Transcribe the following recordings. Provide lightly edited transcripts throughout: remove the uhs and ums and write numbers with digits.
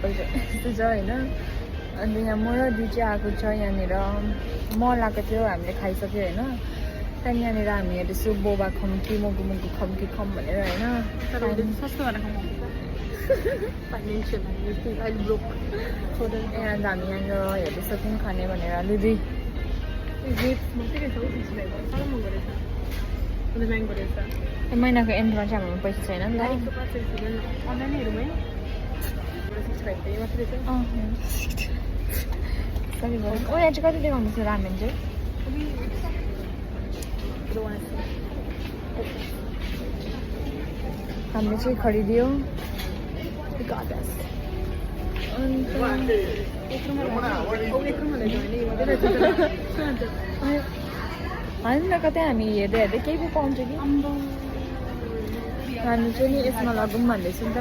पहिला यस्तो छ होइन अन्त यहाँ म र दिदी चाहिँ आएको छ यहाँनिर मल आएको थियो हामीले खाइसक्यो होइन त्यहाँदेखि यहाँनिर हामी हेर्दैछु बोबा खम्की मुगु मुगु खम्की खम भनेर होइन सस्तो भएर खाउँ फाइनेन्सियल ब्रोक यहाँ हामी यहाँनिर हेर्दैछ कुन खाने भनेर लुदी महिनाको एन्डमा चाहिँ हाम्रो पैसा छैन नि त ओ यहाँ चाहिँ कति देखाउँदैछ रामेन चाहिँ हामीले चाहिँ खरिदियो होइन न कतै हामी हेर्दै हेर्दै केही पो पाउँछ कि हामी चाहिँ नि यसमा लगौँ भन्दैछौँ नि त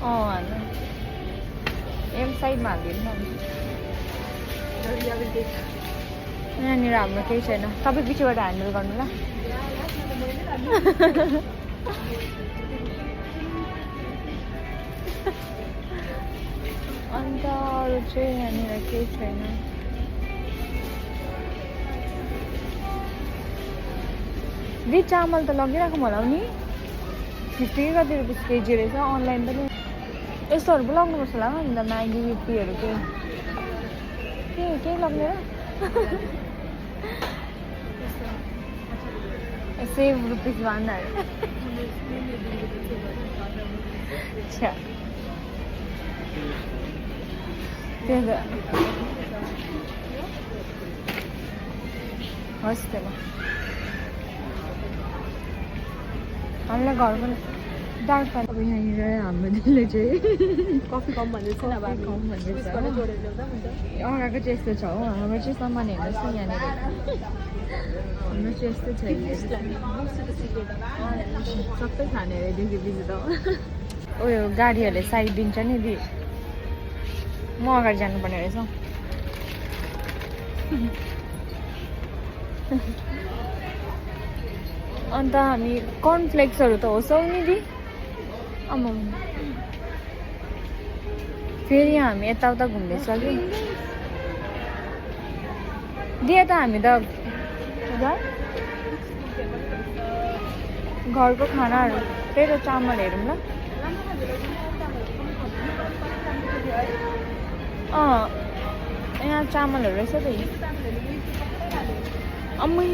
हाल्नु एम साइडमा हालिदिनु न यहाँनिर हाम्रो केही छैन तपाईँ पछिबाट ह्यान्डल गर्नु ल अन्त अरू चाहिँ यहाँनिर केही छैन दि चामल त लगिरहेको होला नि 50 कति रुपिस केजी रहेछ अनलाइन पनि यस्तोहरू पो लग्नुपर्छ होला अन्त म्यागी युपीहरू केही लग्ने र सेभ रुपिस भन्दाहरू त्यो त होस् त ल हामीलाई घरमा डार्क अब यहाँनिर हाम्रो दिदीले चाहिँ कफी कम भन्दैछ अब हामी कम भन्दैछ जोडेर ल्याउँदा हुन्छ अगाएको चाहिँ यस्तो छ हो हाम्रो चाहिँ सामान हेर्नुहोस् न यहाँनिर हाम्रो चाहिँ यस्तो छ सबै खाने अरेदेखि पछि त उयो गाडीहरूले साइड दिन्छ नि दि म अगाडि जानुपर्ने रहेछ अन्त हामी कर्नफ्लेक्सहरू त होसौ नि दि आमा फेरि हामी यताउता घुम्दैछ कि दिए त हामी त घरको खानाहरू त्यही त चामल हेरौँ ल यहाँ चामलहरू रहेछ त अम्मै